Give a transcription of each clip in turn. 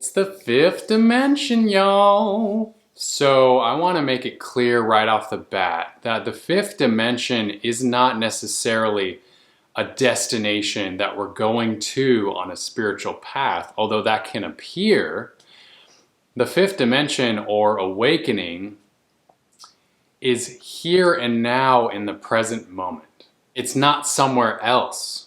It's the fifth dimension, y'all. So I want to make it clear right off the bat that the fifth dimension is not necessarily a destination that we're going to on a spiritual path, although that can appear. The fifth dimension, or awakening, is here and now in the present moment. It's not somewhere else.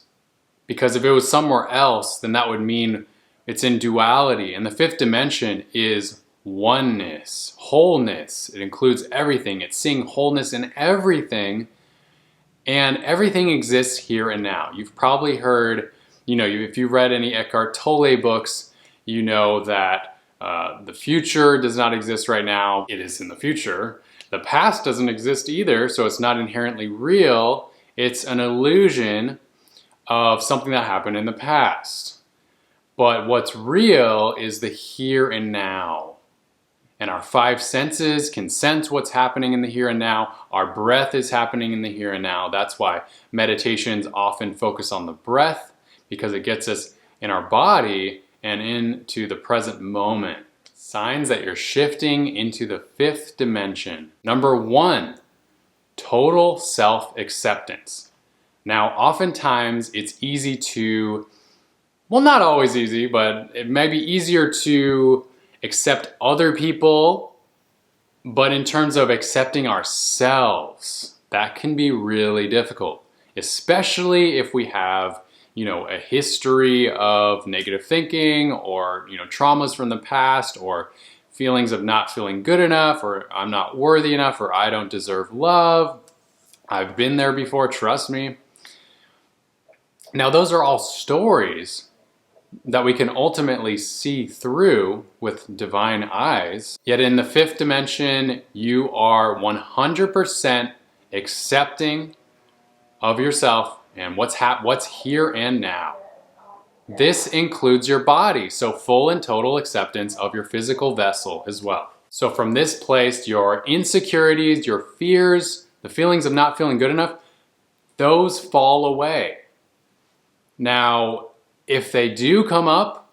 Because if it was somewhere else, then that would mean it's in duality. And the fifth dimension is oneness, wholeness. It includes everything. It's seeing wholeness in everything. And everything exists here and now. You've probably heard, if you read any Eckhart Tolle books, you know that the future does not exist right now. It is in the future. The past doesn't exist either, so it's not inherently real. It's an illusion of something that happened in the past. But what's real is the here and now. And our five senses can sense what's happening in the here and now. Our breath is happening in the here and now. That's why meditations often focus on the breath, because it gets us in our body and into the present moment. Signs that you're shifting into the fifth dimension. Number 1, total self-acceptance. Now, oftentimes it's easy to, well, not always easy, but it may be easier to accept other people, but in terms of accepting ourselves, that can be really difficult, especially if we have, a history of negative thinking or, traumas from the past, or feelings of not feeling good enough, or I'm not worthy enough, or I don't deserve love. I've been there before, trust me. Now, those are all stories that we can ultimately see through with divine eyes. Yet in the fifth dimension, you are 100% accepting of yourself and what's here and now. This includes your body, so full and total acceptance of your physical vessel as well. So from this place, your insecurities, your fears, the feelings of not feeling good enough, those fall away. Now, if they do come up,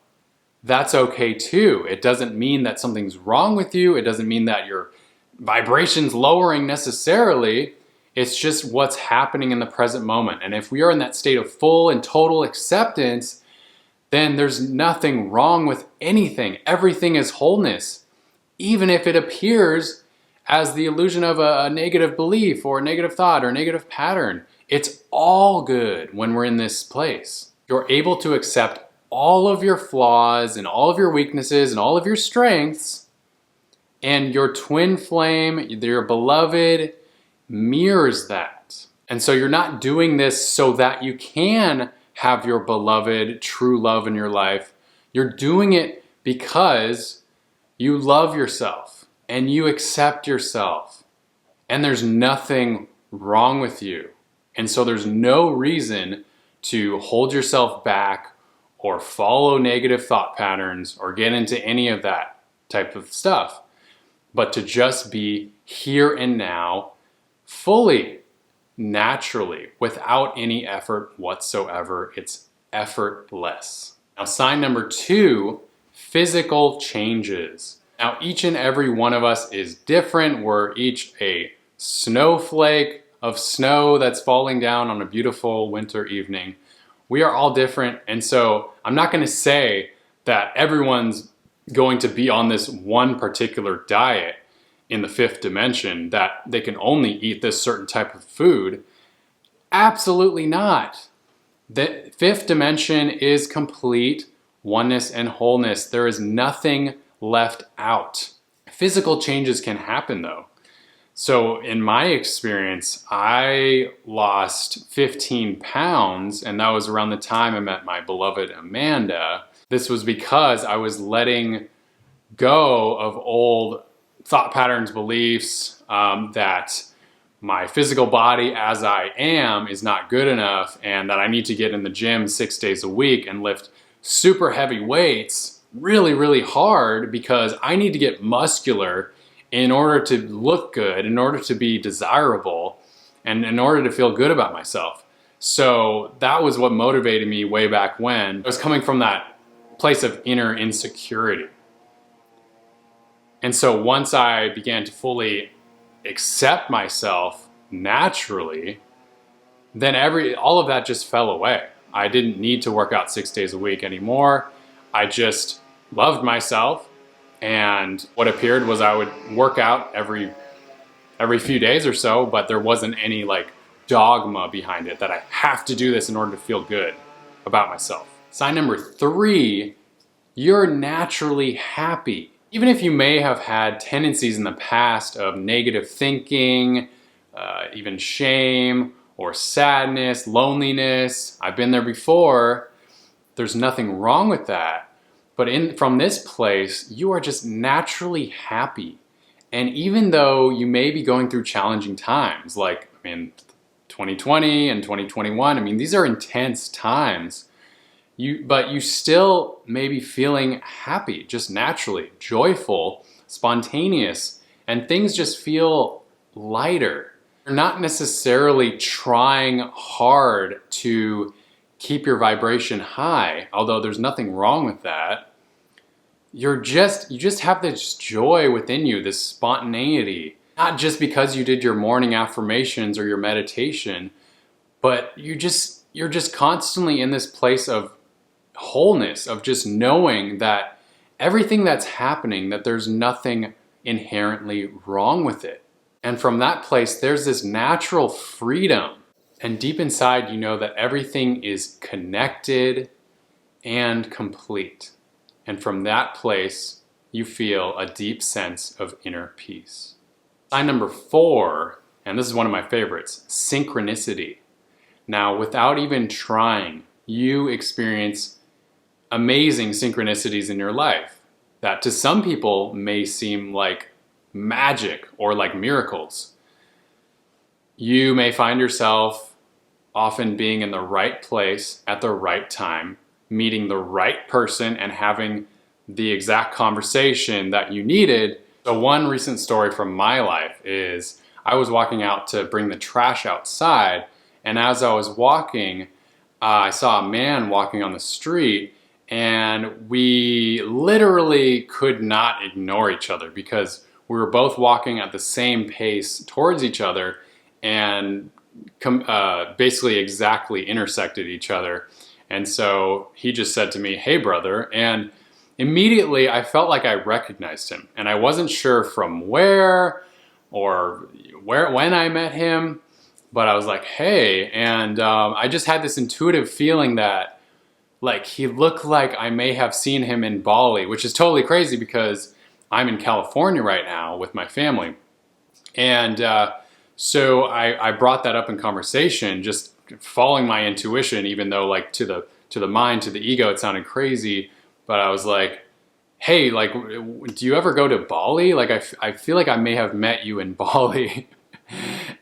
that's okay too. It doesn't mean that something's wrong with you. It doesn't mean that your vibration's lowering necessarily. It's just what's happening in the present moment. And if we are in that state of full and total acceptance, then there's nothing wrong with anything. Everything is wholeness, even if it appears as the illusion of a negative belief or a negative thought or a negative pattern. It's all good when we're in this place. You're able to accept all of your flaws and all of your weaknesses and all of your strengths, and your twin flame, your beloved, mirrors that. And so you're not doing this so that you can have your beloved true love in your life. You're doing it because you love yourself and you accept yourself, and there's nothing wrong with you. And so there's no reason to hold yourself back or follow negative thought patterns or get into any of that type of stuff, but to just be here and now, fully, naturally, without any effort whatsoever. It's effortless. Now, sign number 2, physical changes. Now, each and every one of us is different. We're each a snowflake of snow that's falling down on a beautiful winter evening. We are all different, and so I'm not going to say that everyone's going to be on this one particular diet in the fifth dimension, that they can only eat this certain type of food. Absolutely not. The fifth dimension is complete oneness and wholeness. There is nothing left out. Physical changes can happen though. So in my experience, I lost 15 pounds, and that was around the time I met my beloved Amanda. This was because I was letting go of old thought patterns, beliefs, that my physical body as I am is not good enough, and that I need to get in the gym 6 days a week and lift super heavy weights really, really hard, because I need to get muscular in order to look good, in order to be desirable, and in order to feel good about myself. So that was what motivated me way back when. I was coming from that place of inner insecurity. And so once I began to fully accept myself naturally, then all of that just fell away. I didn't need to work out 6 days a week anymore. I just loved myself, and what appeared was I would work out every few days or so, but there wasn't any like dogma behind it that I have to do this in order to feel good about myself. Sign number 3, you're naturally happy. Even if you may have had tendencies in the past of negative thinking, even shame or sadness, loneliness, I've been there before, there's nothing wrong with that. But from this place, you are just naturally happy. And even though you may be going through challenging times, like 2020 and 2021, these are intense times, but you still may be feeling happy, just naturally, joyful, spontaneous, and things just feel lighter. You're not necessarily trying hard to keep your vibration high, although there's nothing wrong with that. You just have this joy within you, this spontaneity, not just because you did your morning affirmations or your meditation, but you're just constantly in this place of wholeness, of just knowing that everything that's happening, that there's nothing inherently wrong with it. And from that place, there's this natural freedom. And deep inside, you know that everything is connected and complete. And from that place, you feel a deep sense of inner peace. Sign number 4, and this is one of my favorites, synchronicity. Now, without even trying, you experience amazing synchronicities in your life that to some people may seem like magic or like miracles. You may find yourself often being in the right place at the right time, meeting the right person and having the exact conversation that you needed. So one recent story from my life is I was walking out to bring the trash outside, and as I was walking, I saw a man walking on the street, and we literally could not ignore each other because we were both walking at the same pace towards each other and basically exactly intersected each other. And so he just said to me, "Hey brother," and immediately I felt like I recognized him, and I wasn't sure from where or when I met him, but I was like, "Hey," and I just had this intuitive feeling that like he looked like I may have seen him in Bali, which is totally crazy because I'm in California right now with my family. And so I brought that up in conversation, just following my intuition, even though like to the mind, to the ego, it sounded crazy. But I was like, "Hey, like, do you ever go to Bali? Like, I feel like I may have met you in Bali."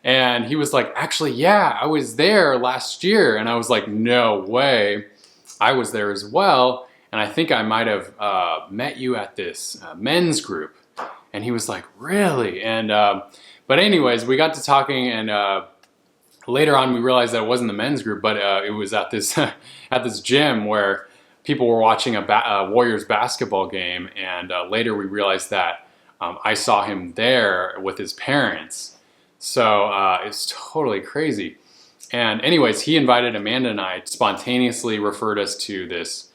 And he was like, "Actually, yeah, I was there last year." And I was like, "No way. I was there as well. And I think I might have met you at this men's group." And he was like, "Really?" And but anyways, we got to talking, and later on we realized that it wasn't the men's group, but it was at this at this gym where people were watching a Warriors basketball game, and later we realized that I saw him there with his parents. So it's totally crazy. And anyways, he invited Amanda and I, spontaneously referred us to this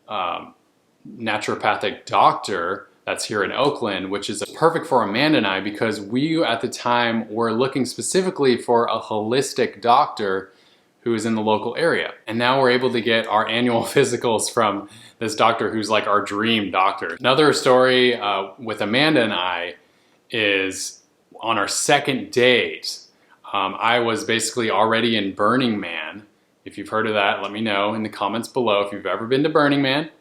naturopathic doctor that's here in Oakland, which is perfect for Amanda and I because we at the time were looking specifically for a holistic doctor who is in the local area. And now we're able to get our annual physicals from this doctor who's like our dream doctor. Another story with Amanda and I is on our second date. I was basically already in Burning Man. If you've heard of that, let me know in the comments below if you've ever been to Burning Man.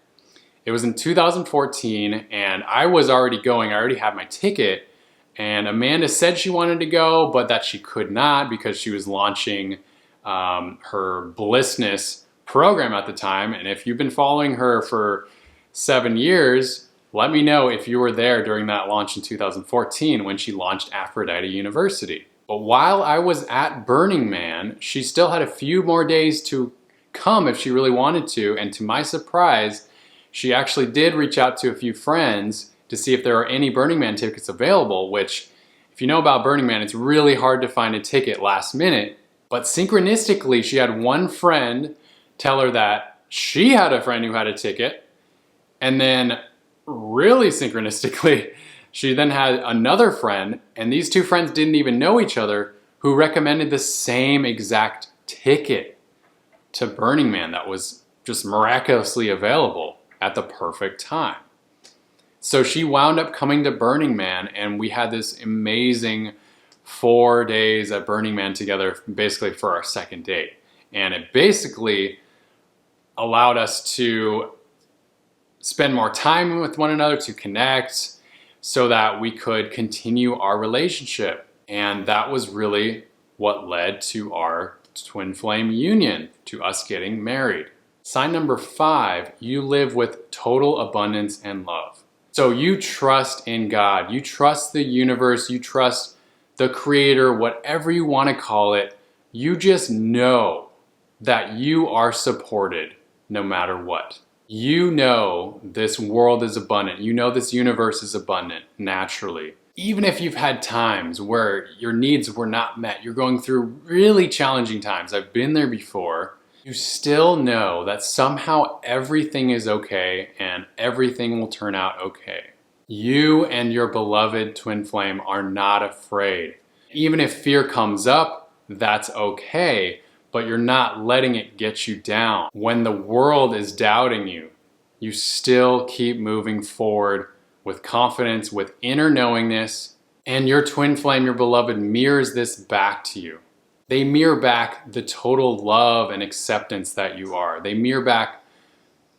It was in 2014, and I was already going. I already had my ticket, and Amanda said she wanted to go, but that she could not because she was launching her Blissness program at the time. And if you've been following her for 7 years, let me know if you were there during that launch in 2014 when she launched Aphrodite University. But while I was at Burning Man, she still had a few more days to come if she really wanted to, and to my surprise, she actually did reach out to a few friends to see if there are any Burning Man tickets available, which, if you know about Burning Man, it's really hard to find a ticket last minute. But synchronistically, she had one friend tell her that she had a friend who had a ticket. And then really synchronistically, she then had another friend, and these two friends didn't even know each other, who recommended the same exact ticket to Burning Man that was just miraculously available at the perfect time. So she wound up coming to Burning Man, and we had this amazing 4 days at Burning Man together, basically for our second date. And it basically allowed us to spend more time with one another, to connect, so that we could continue our relationship. And that was really what led to our twin flame union, to us getting married. Sign number 5, you live with total abundance and love. So you trust in God, you trust the universe, you trust the creator, whatever you want to call it. You just know that you are supported no matter what. You know this world is abundant. You know this universe is abundant naturally. Even if you've had times where your needs were not met, you're going through really challenging times. I've been there before. You still know that somehow everything is okay and everything will turn out okay. You and your beloved twin flame are not afraid. Even if fear comes up, that's okay, but you're not letting it get you down. When the world is doubting you, you still keep moving forward with confidence, with inner knowingness, and your twin flame, your beloved, mirrors this back to you. They mirror back the total love and acceptance that you are. They mirror back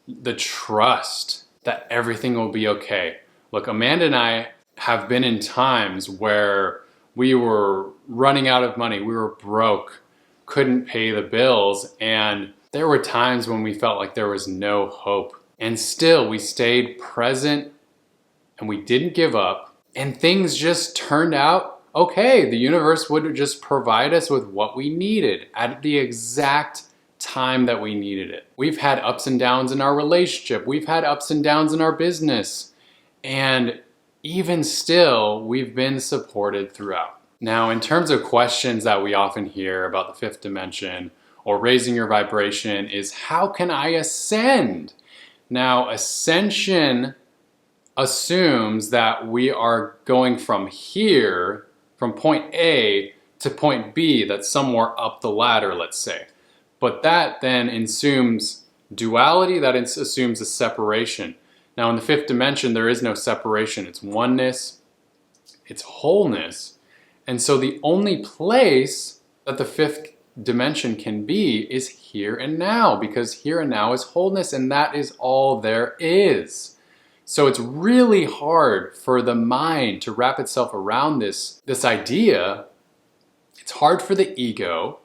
the trust that everything will be okay. Look, Amanda and I have been in times where we were running out of money, we were broke, couldn't pay the bills, and there were times when we felt like there was no hope. And still, we stayed present and we didn't give up, and things just turned out okay. The universe would just provide us with what we needed at the exact time that we needed it. We've had ups and downs in our relationship. We've had ups and downs in our business. And even still, we've been supported throughout. Now, in terms of questions that we often hear about the fifth dimension or raising your vibration is, how can I ascend? Now, ascension assumes that we are going from here, from point A to point B, that's somewhere up the ladder, let's say. But that then assumes duality, that assumes a separation. Now in the fifth dimension, there is no separation. It's oneness, it's wholeness. And so the only place that the fifth dimension can be is here and now, because here and now is wholeness, and that is all there is. So it's really hard for the mind to wrap itself around this idea. It's hard for the ego,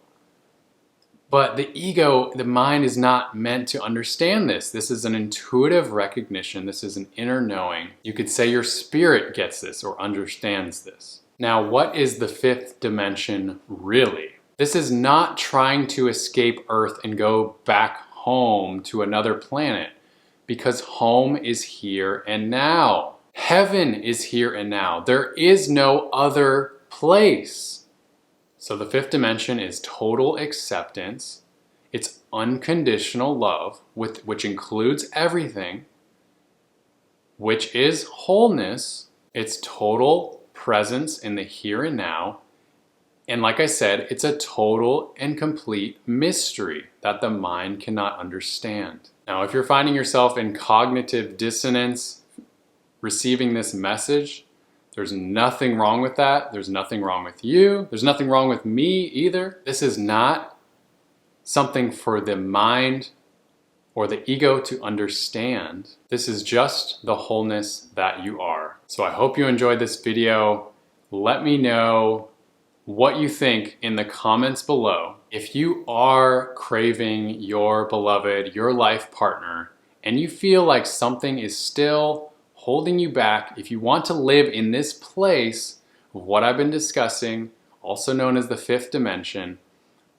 but the mind is not meant to understand this. This is an intuitive recognition. This is an inner knowing. You could say your spirit gets this or understands this. Now, what is the fifth dimension really? This is not trying to escape Earth and go back home to another planet, because home is here and now. Heaven is here and now. There is no other place. So the fifth dimension is total acceptance. It's unconditional love, which includes everything, which is wholeness. It's total presence in the here and now. And like I said, it's a total and complete mystery that the mind cannot understand. Now, if you're finding yourself in cognitive dissonance receiving this message, there's nothing wrong with that. There's nothing wrong with you. There's nothing wrong with me either. This is not something for the mind or the ego to understand. This is just the wholeness that you are. So I hope you enjoyed this video. Let me know what you think in the comments below. If you are craving your beloved, your life partner, and you feel like something is still holding you back, if you want to live in this place of what I've been discussing, also known as the fifth dimension,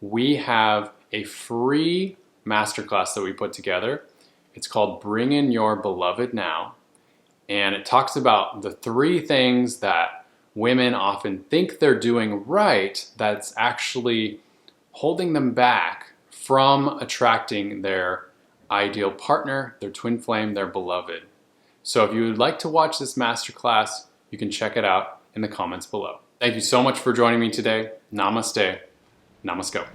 we have a free masterclass that we put together. It's called Bring in Your Beloved Now. And it talks about the 3 things that women often think they're doing right that's actually holding them back from attracting their ideal partner, their twin flame, their beloved. So if you would like to watch this masterclass, you can check it out in the comments below. Thank you so much for joining me today. Namaste. Namasko.